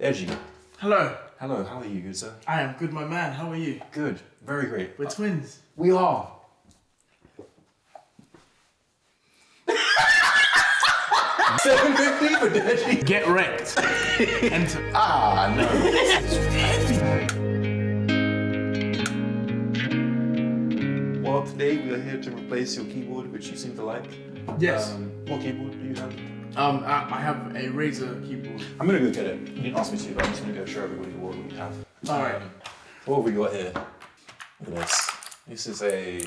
Deji. Hello. Hello, how are you, good sir? I am good, my man. How are you? Good, very great. We're twins. We are. $7.50 for Deji. Get wrecked. Enter. No. Well, today we are here to replace your keyboard, which you seem to like. Yes. What keyboard do you have? I have a Razer keyboard. I'm gonna go get it. You didn't ask me to, but I'm just gonna go show everybody what we have. Alright. What have we got here? Look at this. This is a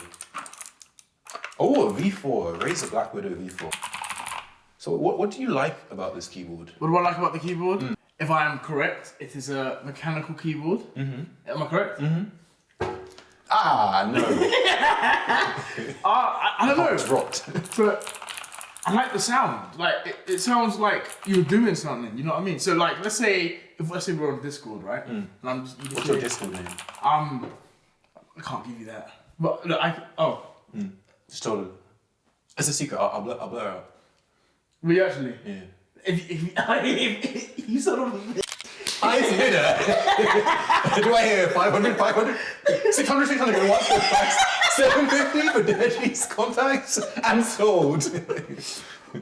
V4, a Razer Black Widow V4. So what do you like about this keyboard? What do I like about the keyboard? If I am correct, it is a mechanical keyboard. Am I correct? No. I don't know. Dropped. But I like the sound. Like it sounds like you're doing something. You know what I mean? So like, let's say we're on Discord, right? And I'm just. What's your Discord name? I can't give you that. But look, Just told her. It's a secret. I'll blur it out. We actually. Yeah. If you sort of. I hear that. Do I hear 500, 500, 600, 600, what's the price? $7.50 for Deji's contacts and sold.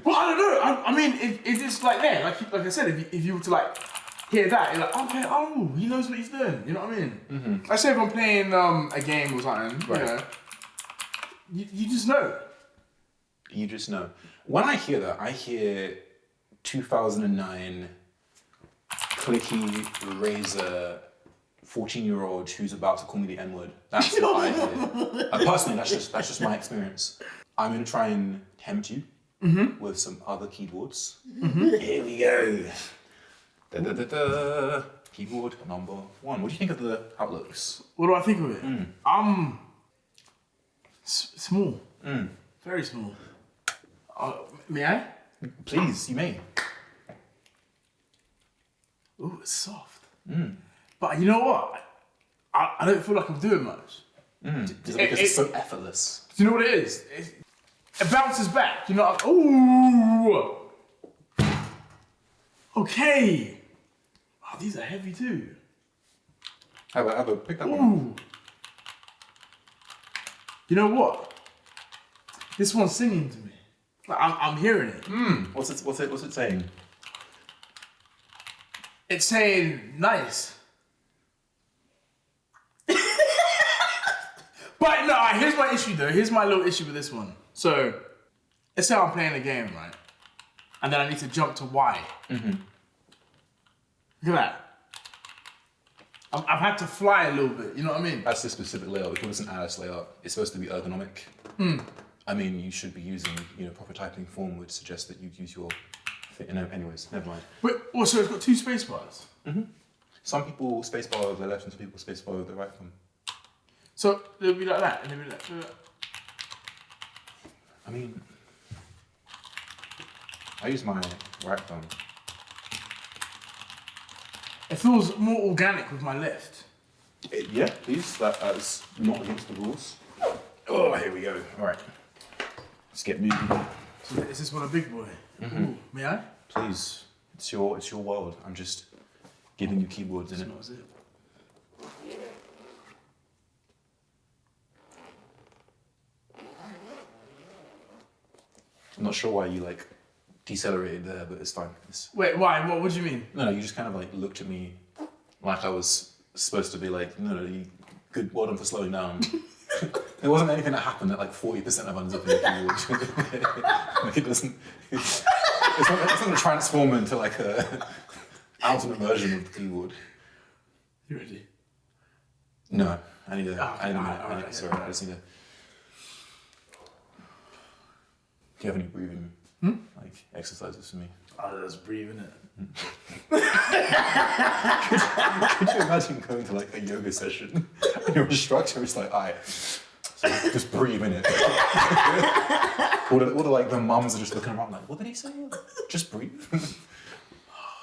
Well, I don't know. I mean, if it's like there, like I said, if you were to like hear that, you're like, okay, oh, he knows what he's doing. You know what I mean? I say if I'm playing a game or something, Right. you just know. You just know. When I hear that, I hear 2009 Clicky Razer 14-year-old who's about to call me the N-word. That's what I hear. Personally, that's just my experience. I'm gonna try and tempt you with some other keyboards. Here we go. Keyboard number 1. What do you think of how it looks? What do I think of it? Small. Very small. May I? Please, you may. Ooh, it's soft. But you know what? I don't feel like I'm doing much. Because it's so effortless. Do you know what it is? It bounces back. You know. Ooh. Okay. Oh, these are heavy too. Have a pick that one. Ooh. You know what? This one's singing to me. Like, I'm hearing it. What's it saying? It's saying nice. But no, here's my issue though. Here's my little issue with this one. So, let's say I'm playing a game, right? And then I need to jump to Y. Look at that. I've had to fly a little bit, you know what I mean? That's the specific layout. We call this an Alice layout. It's supposed to be ergonomic. I mean, you should be using, proper typing form would suggest that you use your. Anyways, never mind. Wait, so it's got 2 space bars? Some people spacebar over the left and some people spacebar over the right thumb. So it'll be like that, and it'll be like that. I mean, I use my right thumb. It feels more organic with my left. Yeah, please. That is not against the rules. Oh, here we go. All right. Let's get moving. So is this one a big boy? Ooh, may I? Please. It's your world. I'm just giving you keyboards in it. Smells it. I'm not sure why you decelerated there, but it's fine. Wait, why? What do you mean? No, you just kind of looked at me like I was supposed to be no, you good, well done for slowing down. There wasn't anything that happened that 40% of ends up in your keyboard. It doesn't. It's not going to transform into a ultimate version of the keyboard. You ready? No, I need to. Sorry, I just need to. Do you have any breathing exercises for me? Oh, that's breathing it. Could you imagine going to a yoga session and your instructor is alright, so just breathe in it. All the mums are just looking around what did he say? Just breathe.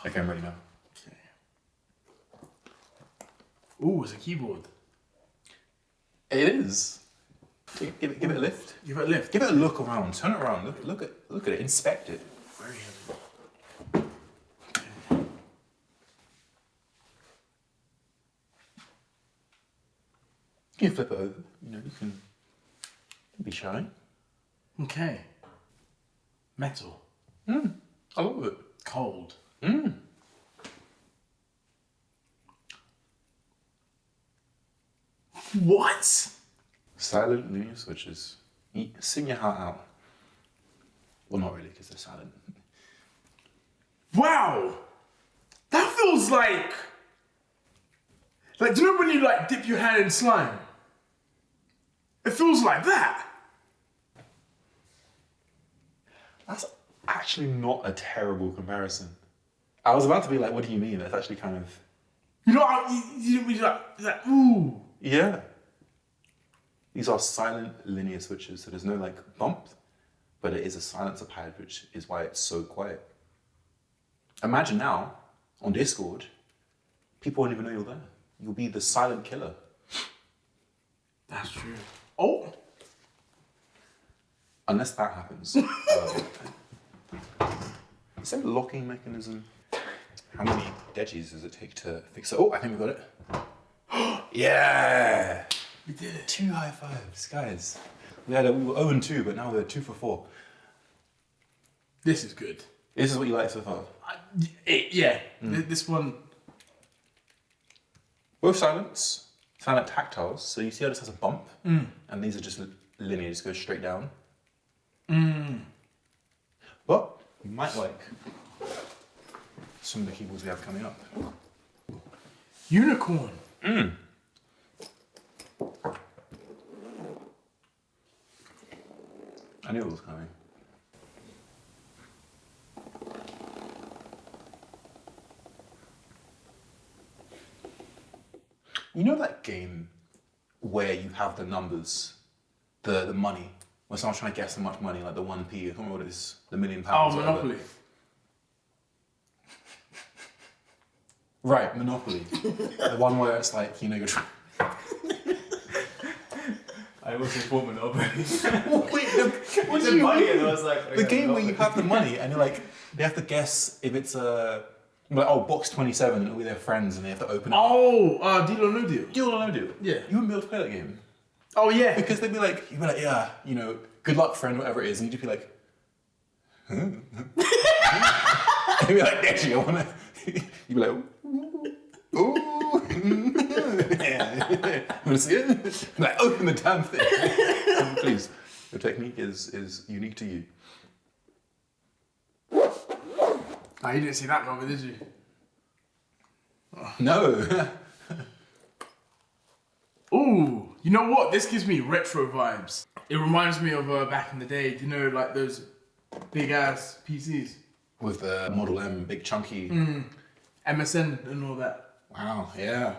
Okay, I'm ready now. Okay. Ooh, it's a keyboard. It is. Give it a lift. Give it a lift. Give it a look around. Turn it around. Look at it. Inspect it. Very heavy. You can flip it over. You know, you can be shy. Okay. Metal. I love it. Cold. What? Silent linear switches. Sing your heart out. Well, not really, because they're silent. Wow. That feels like do you know when you like dip your hand in slime? It feels like that. That's actually not a terrible comparison. I was about to be like, what do you mean? That's actually kind of... You know how you like, ooh. Yeah. These are silent linear switches, so there's no like bump, but it is a silencer pad, which is why it's so quiet. Imagine now, on Discord, people won't even know you're there. You'll be the silent killer. That's true. Oh. Unless that happens. Is there a locking mechanism? How many Dejis does it take to fix it? Oh, I think we got it. Yeah! We did it. 2 high fives, guys. We were 0-2, but now we're 2 for 4. This is good. This is what you like so far? Yeah. This one. Both silent tactiles. So you see how this has a bump? And these are just linear, just go straight down. But you might like some of the keyboards we have coming up. Unicorn. I knew it was coming. You know that game where you have the numbers, the money, where someone's trying to guess how much money, like the 1p, I can't remember what it is, the £1 million. Oh, Monopoly. Right, Monopoly. The one where it's like, you know, you're trying... I was before Monopoly. Wait, what do The you money, mean? and I was like, The game where you have the money and you're like, they have to guess if it's like, oh, box 27 and it'll be their friends and they have to open it. Oh, Deal or No Deal. Deal or no deal? Yeah. You wouldn't be able to play that game. Oh yeah. Because you'd be like, yeah, you know, good luck, friend, whatever it is. And you'd just be like, huh? And you'd be like, Deji, I wanna. You'd be like, ooh. Wanna see it? Like, open the damn thing. Please. Your technique is unique to you. Oh, you didn't see that moment, did you? No. Ooh, you know what? This gives me retro vibes. It reminds me of back in the day, you know, like those big ass PCs. With the Model M, big chunky. MSN and all that. Wow, yeah.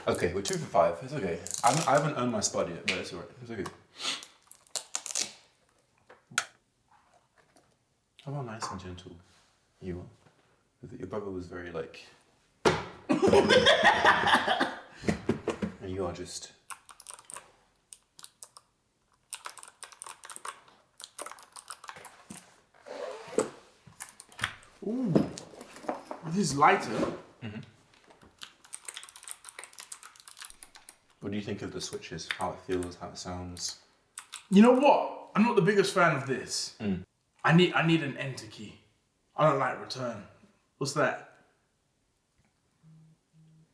Okay, we're 2 for 5. It's okay. I haven't earned my spud yet, but it's alright. It's okay. How about nice and gentle you are? Your brother was very like... and you are just... Ooh, this is lighter. What do you think of the switches? How it feels, how it sounds? You know what? I'm not the biggest fan of this. I need an enter key. I don't like return. What's that?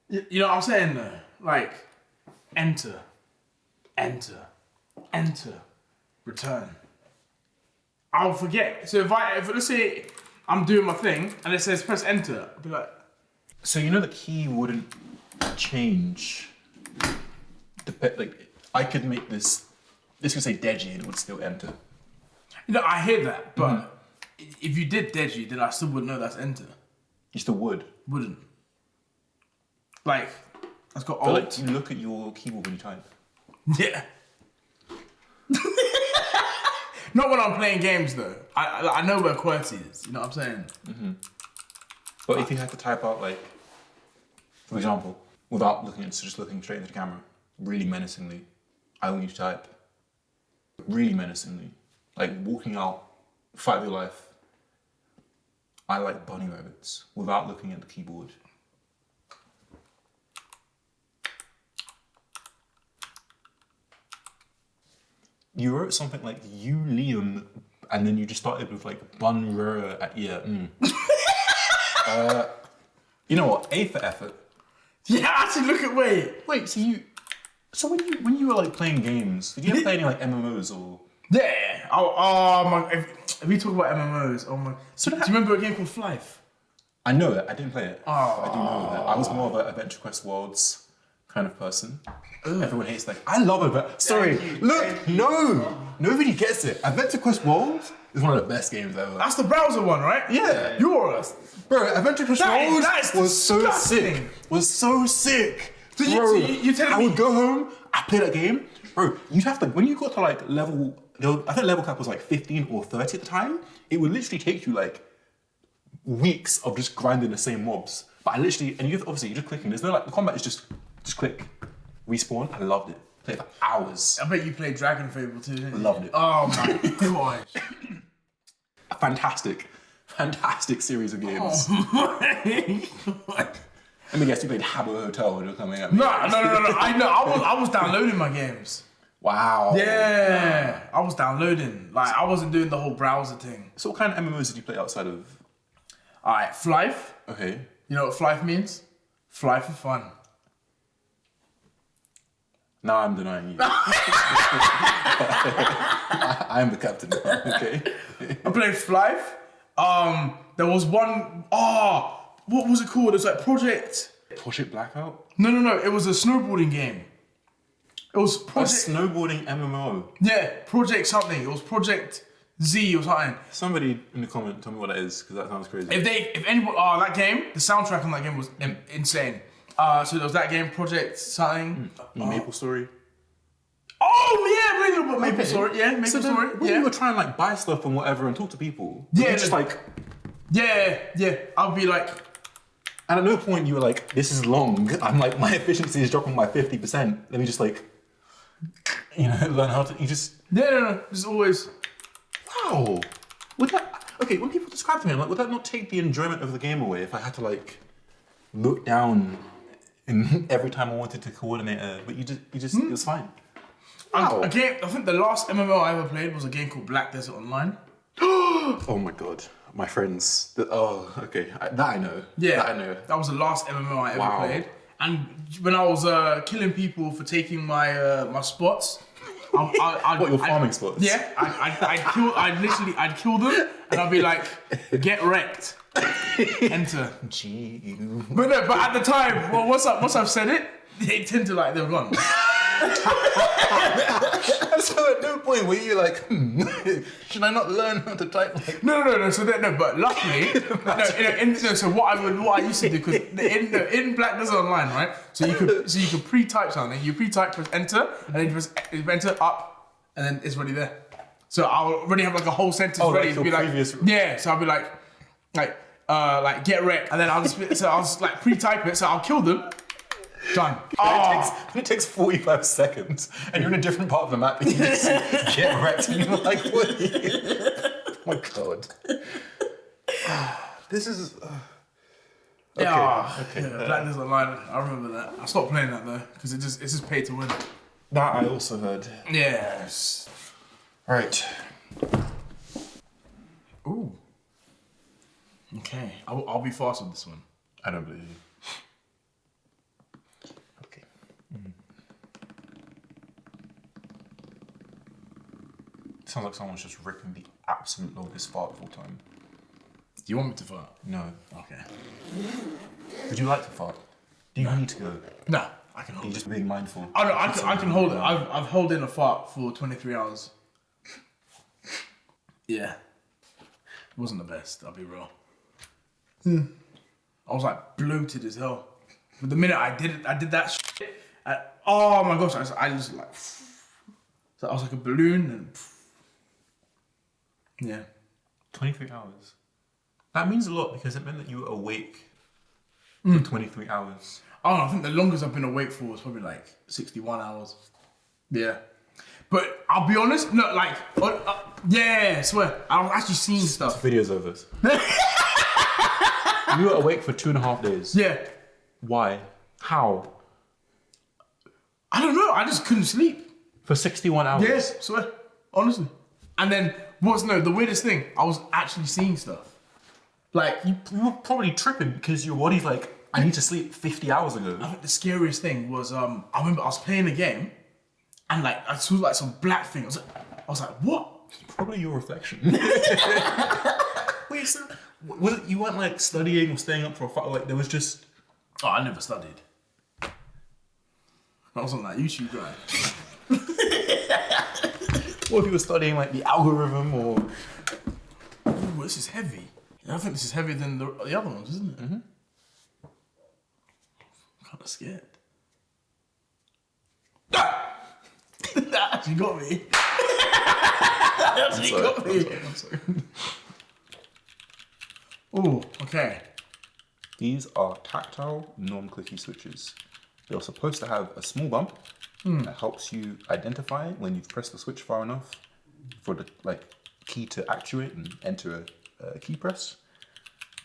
You know what I'm saying though? Like, enter, return. I'll forget. So if let's say I'm doing my thing and it says press enter, I'll be like, So you know the key wouldn't change. Like I could make this could say Deji and it would still enter. you know, I hear that, but if you did Deji, then I still wouldn't know that's enter. You still would. Wouldn't. Like, that's got But alt. like you look at your keyboard when you type. Yeah. Not when I'm playing games though. I know where QWERTY is. You know what I'm saying? But if you had to type out like, for example, without looking at just looking straight into the camera, really menacingly, I want you to type really menacingly, like walking out, fight of your life. I like bunny rabbits without looking at the keyboard. You wrote something like you Liam, and then you just started with like bun rur at yeah. You know what? A for effort. Yeah, actually, look at Wait, so when you were like playing games, did you ever play any like MMOs or? Yeah. Oh my. If we talk about MMOs, oh my. So do you remember a game called Flife? I know it. I didn't play it. Oh. I do know that. I was more of an Adventure Quest Worlds kind of person. Everyone hates like I love it. Sorry, look, no, nobody gets it. Adventure Quest Worlds is one of the best games ever. That's the browser one, right? Yeah. Yours. Bro, Adventure Quest Worlds was so disgusting. sick. Was so sick. So Bro, you telling I me? would go home, I play that game. Bro, you'd have to, when you got to like level, I think level cap was like 15 or 30 at the time, it would literally take you like weeks of just grinding the same mobs. But I literally, and you're just clicking. There's no like, the combat is just click, respawn. I loved it. Played for hours. I bet you played Dragon Fable too, didn't you? Loved it. Oh my gosh. A fantastic series of games. Oh my god. Let me guess, you played Habbo Hotel when you were coming at me. No. I know. I was downloading my games. Wow. Yeah. I was downloading. Like I wasn't doing the whole browser thing. So what kind of MMOs did you play outside of? Alright, Flife. Okay. You know what Flife means? Fly for fun. Now I'm denying you. I'm the captain now, okay? I played Flife. There was one. What was it called? It was like Project Blackout? No. It was a snowboarding game. It was A Project. snowboarding MMO. Yeah, Project something. It was Project Z or something. Somebody in the comment tell me what that is, because that sounds crazy. If anybody, that game, the soundtrack on that game was insane. So there was that game, Project something. Maple Story? Oh yeah, really about Maple Story. Yeah, Maple So then, Story. when Yeah. you were trying to like buy stuff and whatever and talk to people, Yeah, you just like, Yeah. I'll be like, and at no point you were like, this is long. I'm like, my efficiency is dropping by 50%. Let me just like, learn how to, you just. no. Just always. Wow. Would that, okay, when people describe to me, I'm like, would that not take the enjoyment of the game away if I had to like look down in every time I wanted to coordinate but you just, it was fine. Wow. A game, I think the last MMO I ever played was a game called Black Desert Online. Oh my God. My friends. Okay. That I know. Yeah, That I know. That was the last MMO I ever Wow. played. And when I was killing people for taking my my spots, What, your farming spots? Yeah, I'd kill them, and I'd be like, get wrecked. Enter. Gee. But at the time, once I've said it, they tend to like they're gone. So at no point were you like, should I not learn how to type like? No. But luckily, so what I used to do, because in Black Desert Online, right? So you could pre-type something. You pre-type, press enter, and then you press enter up, and then it's already there. So I'll already have like a whole sentence ready like to be your like, previous... yeah. So I'll be like get wrecked, and then I'll just like pre-type it. So I'll kill them. Done. It takes 45 seconds, and you're in a different part of the map, and you just get wrecked, and you're like, what? Oh my God. This is... Okay. Yeah, Black Desert Online. I remember that. I stopped playing that though, because it's just pay to win. That I also heard. Yes. Right. Ooh. Okay. I'll be fast with this one. I don't believe you. Okay. Sounds like someone's just ripping the absolute longest fart of all time. Do you want me to fart? No. Okay. Would you like to fart? Do you need to go? No, I can hold You're it. just being mindful. Oh no, I can hold it. I've held in a fart for 23 hours. Yeah. It wasn't the best, I'll be real. I was like bloated as hell. But the minute I did that shit. Oh my gosh, I just like. So I was like a balloon and. Yeah. 23 hours. That means a lot because it meant that you were awake for 23 hours. I don't know, I think the longest I've been awake for was probably like 61 hours. Yeah. But I'll be honest, no, like, yeah, I swear, I've actually seen stuff. Video's over. You were awake for 2.5 days. Yeah. Why? How? I don't know, I just couldn't sleep. For 61 hours? Yes, swear. Honestly. And then, the weirdest thing, I was actually seeing stuff. Like, You were probably tripping because your body's like, I need to sleep 50 hours ago. I think the scariest thing was, I remember I was playing a game, and like, I saw like some black thing. I was like, what? Probably your reflection. Wait, so was it, you weren't like studying or staying up for a fight? Like there was just. Oh, I never studied. I was on that YouTube guy. What if you were studying like the algorithm or? Ooh, this is heavy. I think this is heavier than the other ones, isn't it? Mm-hmm. I'm kind of scared. That actually got me. That actually got me. I'm sorry. Oh, okay. These are tactile, non-clicky switches. They're supposed to have a small bump that helps you identify when you've pressed the switch far enough for the key to actuate and enter a key press.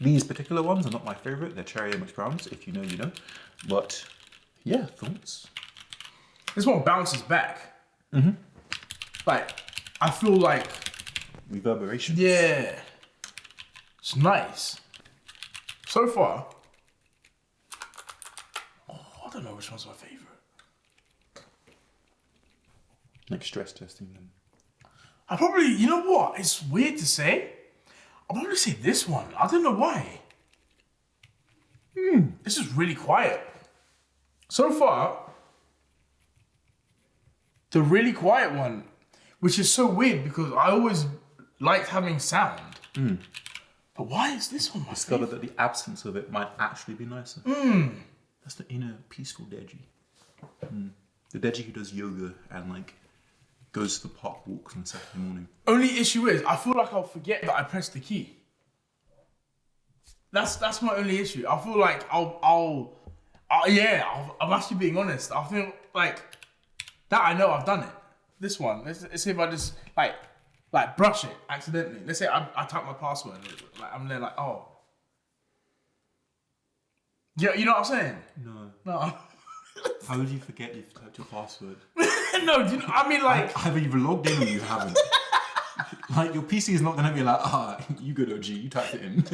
These particular ones are not my favorite. They're cherry MX browns. If you know, you know. But yeah, thoughts. This one bounces back. Mm-hmm. Like, I feel like Reverberation. yeah, it's nice. So far, I don't know which one's my favorite. Like stress testing them. I probably, you know what? It's weird to say. I'll probably say this one. I don't know why. This is really quiet. So far, the really quiet one, which is so weird because I always liked having sound. But why is this one my Discovered favorite? that the absence of it might actually be nicer. That's the inner peaceful Deji. The Deji who does yoga and goes to the park walks on Saturday morning. Only issue is, I feel like I'll forget that I pressed the key. That's my only issue. I feel like I'm actually being honest. I feel like that I know I've done it. This one, let's say if I just like brush it accidentally. Let's say I type my password. I'm there oh. Yeah, you know what I'm saying? No. How would you forget you've typed your password? No, do you know, I mean Either you've logged in or you haven't. Your PC is not going to be you good OG, you typed it in.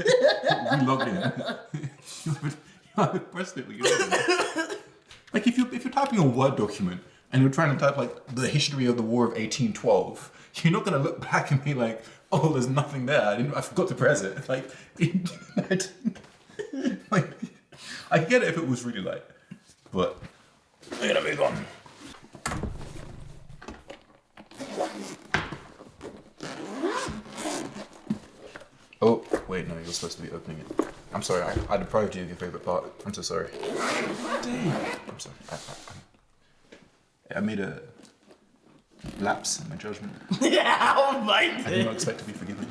We logged in. You haven't pressed it, but you logged in. If you're typing a Word document and you're trying to type the history of the War of 1812, you're not going to look back and be oh, there's nothing there. I forgot to press it. I get it if it was really light, but we're gonna move on. Oh, wait, no, you're supposed to be opening it. I'm sorry, I deprived you of your favorite part. I'm so sorry. I'm sorry. I made a lapse in my judgment. yeah, oh my I did not expect to be forgiven.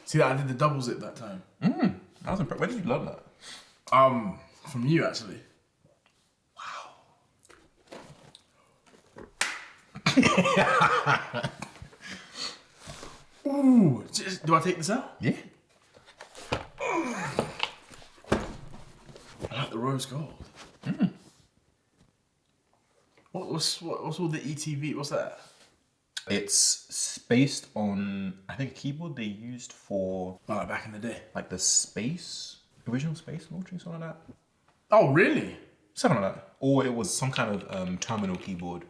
See that I did the double zip that time. I was impressed. Where did you learn that? From you actually. Wow. Ooh, do I take this out? Yeah. I like the rose gold. What's all the ETV? What's that? It's based on, I think, a keyboard they used for Back in the day. the original space launching, something like that. Oh, really? Something like that. Or it was some kind of terminal keyboard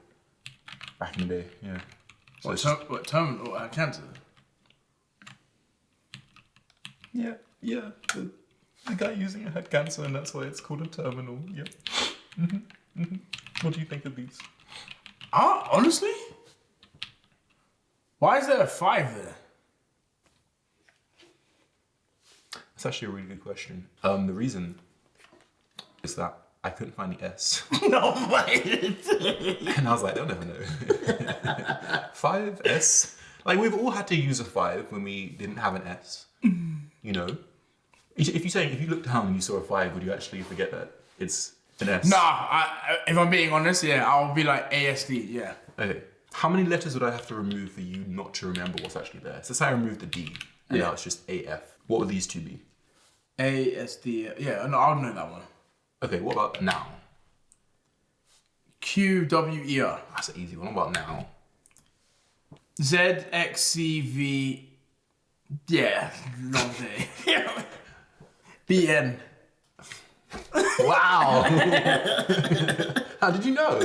back in the day, yeah. So What terminal? Cancer? yeah. The guy using it had cancer and that's why it's called a terminal, yeah. What do you think of these? Honestly? Why is there a 5 there? That's actually a really good question. The reason is that I couldn't find the S. No way. And I was like, they'll never know. 5S. We've all had to use a 5 when we didn't have an S. You know? If you look down and you saw a 5, would you actually forget that it's an S? Nah, if I'm being honest, yeah, I'll be like ASD, yeah. Okay. How many letters would I have to remove for you not to remember what's actually there? So say I removed the D, and now it's just AF. What would these two be? ASD, yeah, no, I'll know that one. Okay, what about now? QWER. That's an easy one. What about now? ZXCV. Yeah, long day. BN. Wow. How did you know?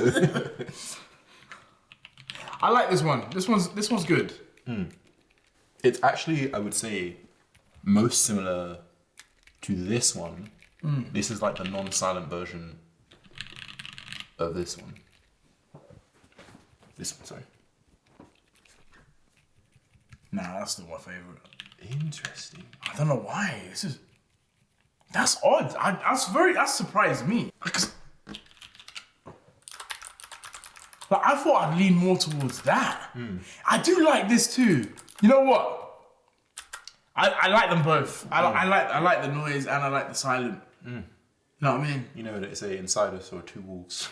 I like this one. This one's good. It's actually, I would say, most similar to this one. This is like the non-silent version of this one. This one, sorry. Nah, that's still my favorite. Interesting. I don't know why. That's odd. That surprised me. Like, I thought I'd lean more towards that. I do like this too. You know what? I like them both. I like the noise and I like the silent. You know what I mean? You know, they say inside us are two wolves.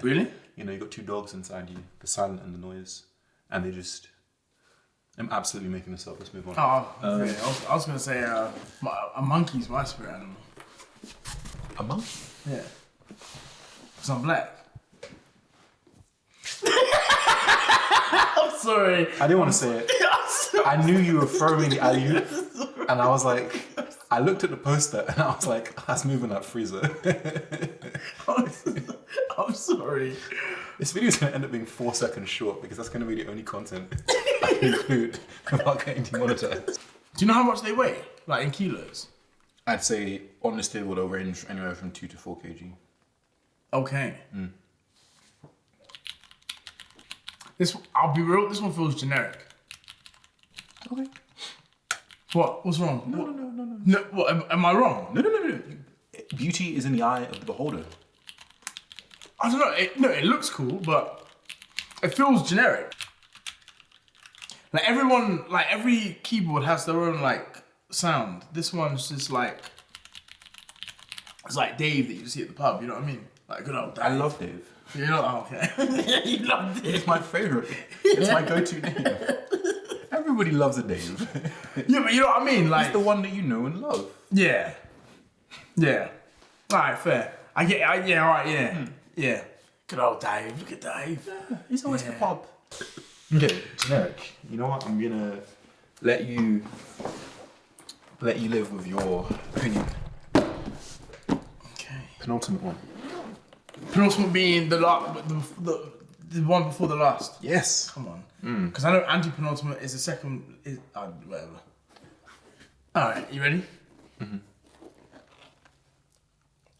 Really? You know, you got two dogs inside you, the silent and the noise, and they just. I'm absolutely making this up. Let's move on. Oh, okay. I was gonna say a monkey's my spirit animal. A monkey? Yeah. Because I'm black. I'm sorry. I didn't want to say it. I knew you were throwing the alley-oop, and I was like, I looked at the poster and I was like, that's moving like Freezer. I'm sorry. This video is going to end up being 4 seconds short because that's going to be the only content I include without getting demonetized. Do you know how much they weigh? Like in kilos? I'd say on this table they'll range anywhere from 2 to 4 kg. Okay. I'll be real, this one feels generic. Okay. What? What's wrong? No. No, what, am I wrong? No. Beauty is in the eye of the beholder. I don't know. It looks cool, but it feels generic. Like every keyboard has their own like sound. This one's just like, it's like Dave that you see at the pub. You know what I mean? Like good old Dave. I love Dave. You know? Oh, okay. You love Dave. It's my favorite. It's my go-to name. Everybody loves a Dave. Yeah, but you know what I mean? Like He's the one that you know and love. Yeah. All right, fair. I get. Yeah. All right. Yeah. Yeah. Good old Dave. Look at Dave. He's always the pop. Okay, generic. You know what? I'm gonna let you live with your opinion. Okay. Penultimate one. Penultimate being the one before the last. Yes. Come on. Because I know anti-penultimate is the second. Whatever. All right. You ready?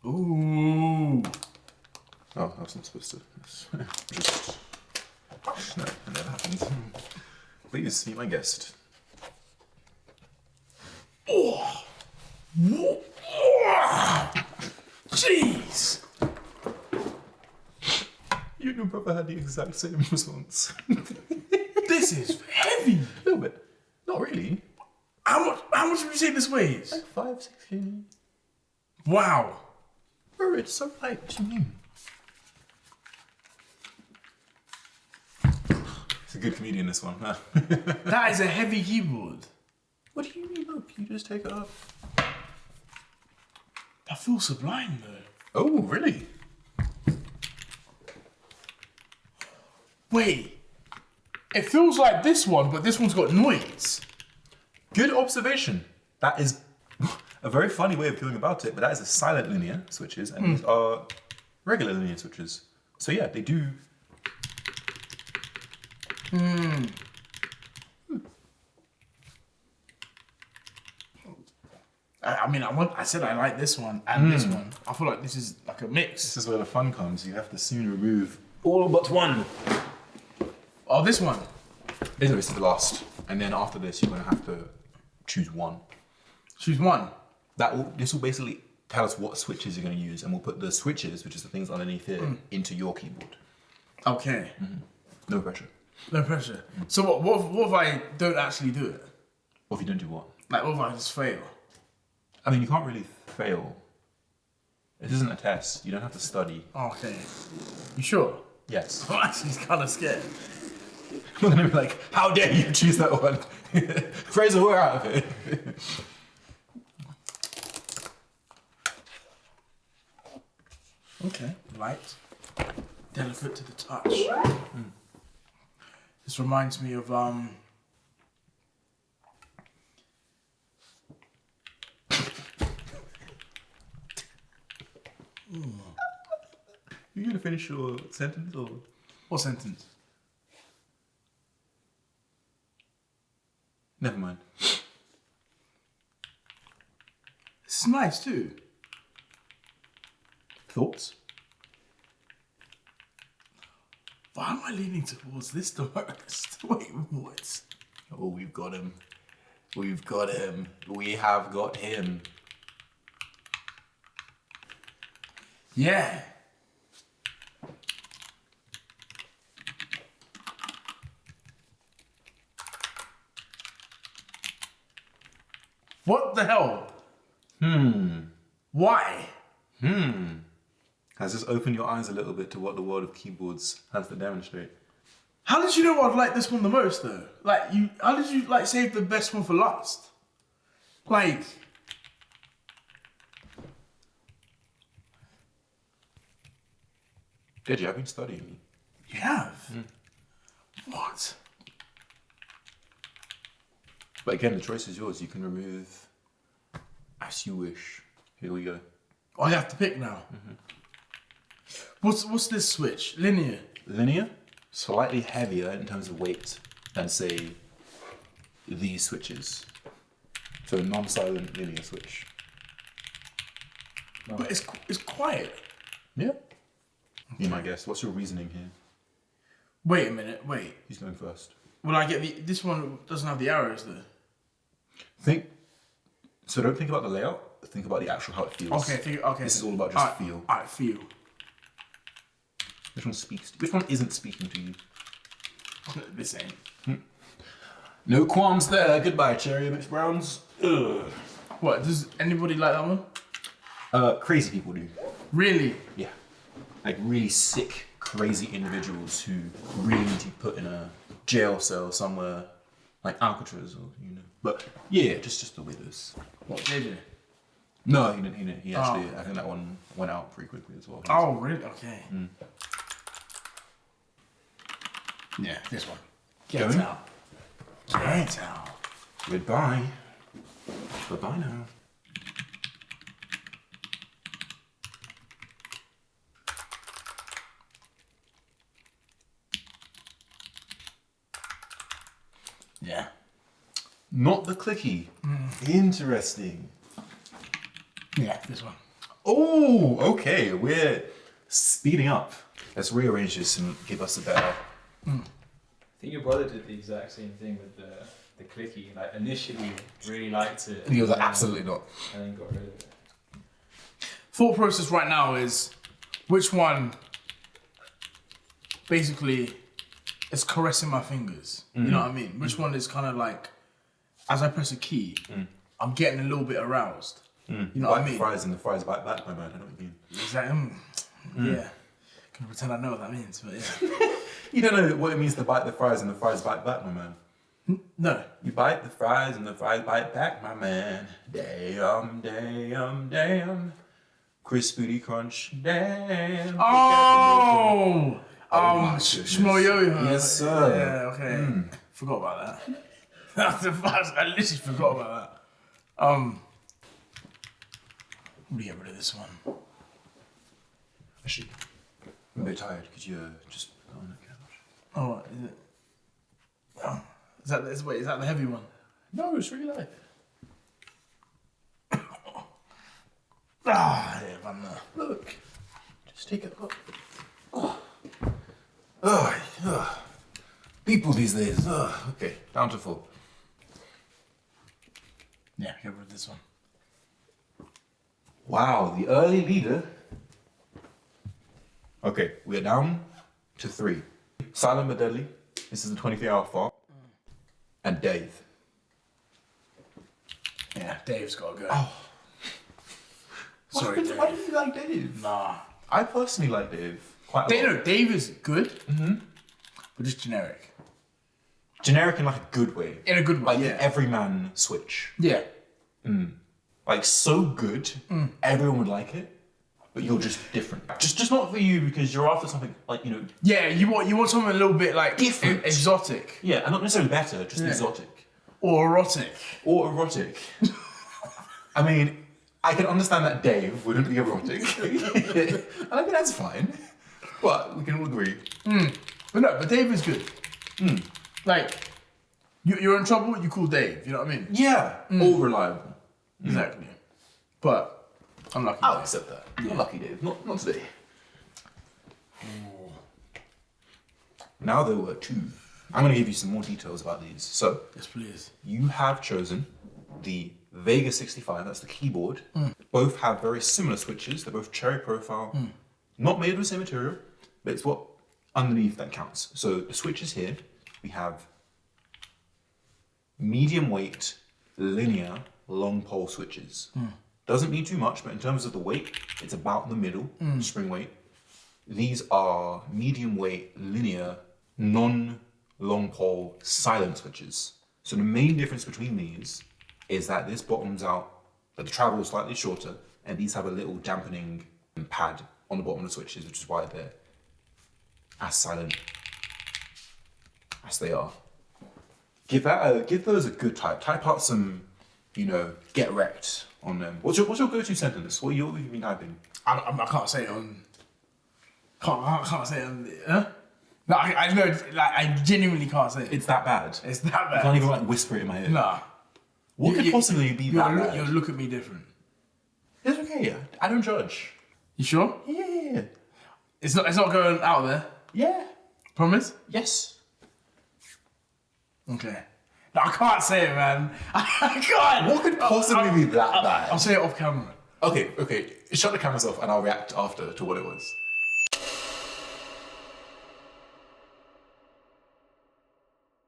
Ooh. Oh, I wasn't supposed to. Just. No, it never happened. Please, meet my guest. Oh. Jeez. You and your brother had the exact same response. This is heavy. A little bit. Not really. How much would you say this weighs? Like 5, 6 kg. Wow. Bro, it's so light. What do you mean? It's a good comedian, this one. Huh? That is a heavy keyboard. What do you mean? Look, you just take it up. That feels sublime though. Oh, really? Wait. It feels like this one, but this one's got noise. Good observation. That is a very funny way of going about it, but that is a silent linear switches, and these are regular linear switches. So yeah, they do. I said I like this one and this one. I feel like this is like a mix. This is where the fun comes. You have to soon remove all but one. Oh, this one. This is the last, and then after this, you're gonna have to choose one. Choose one. This will basically tell us what switches you're gonna use, and we'll put the switches, which is the things underneath here, into your keyboard. Okay. No pressure. No pressure. So what if I don't actually do it? Or if you don't do what? Like what if I just fail? I mean, you can't really fail. This isn't a test. You don't have to study. Okay. You sure? Yes. I'm actually kind of scared. I'm not gonna be like, how dare you choose that one? Fraser, we're out of it. Okay. Light. Delicate to the touch. This reminds me of You gonna finish your sentence or? what sentence? Never mind. This is nice too. Thoughts? Why am I leaning towards this the most? Wait, what? Oh, we've got him. We've got him. We have got him. Yeah. What the hell? Why? Has this opened your eyes a little bit to what the world of keyboards has to demonstrate? How did you know I'd like this one the most though? Like how did you like save the best one for last? Like Deji, I've been studying you. you have? What? But again, the choice is yours. You can remove as you wish. Here we go. Oh, I have to pick now. What's this switch? Linear. Linear, slightly heavier in terms of weight than say these switches. So a non-silent linear switch. But it's quiet. Yeah. You might guess. What's your reasoning here? Wait a minute, wait. Who's going first? Will I get this one doesn't have the arrows though. So don't think about the layout. Think about the actual how it feels. Okay. This is all about just feel. Alright, feel. Which one speaks? Which one isn't speaking to you? This ain't. No qualms there. Goodbye, cherry mixed browns. Ugh. What, does anybody like that one? Crazy people do. Really? Yeah. Like really sick, crazy individuals who really need to be put in a jail cell somewhere, like Alcatraz or But yeah, just the withers. What, Deji? No, he didn't. He actually, I think that one went out pretty quickly as well. Oh, really? Okay. Yeah, this one. Get Going? out. Get out. Goodbye. Bye-bye now. Yeah. Not the clicky. Interesting. Yeah, this one. Oh, okay. We're speeding up. Let's rearrange this and give us a better. I think your brother did the exact same thing with the clicky. Like initially really liked it. He was like, and then- absolutely not. And then got rid of it. Thought process right now is which one basically is caressing my fingers. You know what I mean? Which one is kind of like, as I press a key, I'm getting a little bit aroused. You know what I mean? Fries and the fries bite back, my man. I know what you mean. Exactly. Yeah. Can pretend I know what that means, but yeah. You don't know what it means to bite the fries and the fries bite back, my man. No. You bite the fries and the fries bite back, my man. Damn, damn, damn. Crispity crunch, damn. Oh! my goodness. Shmoyo. Yes, sir. Yeah, okay. Forgot about that. That's the first, I literally forgot about that. Let me get rid of this one. Actually, I'm a bit tired. Could you just put on the couch? Oh, is it? Oh, is that the heavy one? No, it's really light. Ah, yeah, man. Look, just take it. Look. People these days. Okay, down to 4. Yeah, get rid of this one. Wow, the early leader. Okay, we're down to 3. Silent but Deadly. This is the 23-hour fault. And Dave. Yeah, Dave's got to go. Oh. Sorry, Dave. Why do you like Dave? Nah. I personally like Dave quite a lot. No, Dave is good, but just generic. Generic in like a good way. In a good way, Like yeah. the everyman switch. Yeah. Like so good, everyone would like it, but you're just different. Just not for you because you're after something like, you know. Yeah, you want something a little bit like Different. exotic Yeah, and not necessarily better, just exotic. or erotic. Or erotic. I mean, I can understand that Dave wouldn't be erotic. And I mean, that's fine. But we can all agree. But Dave is good. Like, you're in trouble, you call Dave. You know what I mean? Yeah, all reliable. Exactly. But I'm lucky. I'll Dave. accept that. You're lucky, Dave. Not today. Now there were two. I'm going to give you some more details about these. So, Yes, please. you have chosen the Vega 65, that's the keyboard. Both have very similar switches. They're both cherry profile, not made of the same material, but it's what underneath that counts. So the switches here, we have medium weight, linear, long pole switches. Doesn't mean too much, but in terms of the weight, it's about the middle, spring weight. These are medium weight, linear, non-long pole silent switches. So the main difference between these is that this bottoms out, that the travel is slightly shorter, and these have a little dampening pad on the bottom of the switches, which is why they're as silent as they are. Give those a good type. Type out some, get wrecked on them. What's your go-to sentence? What have you been typing? I can't say it on. Can't say it on. Huh? No, I know. Like, I genuinely can't say it. It's that bad. It's that I bad. can't even whisper it in my ear. Nah. What could possibly be that bad? You'll look at me different. It's okay. I don't judge. You sure? Yeah. It's not going out there. Yeah. Promise? Yes. Okay. No, I can't say it, man. I can't. What could possibly be that bad? I'll say it off camera. Okay. Shut the cameras off and I'll react after to what it was.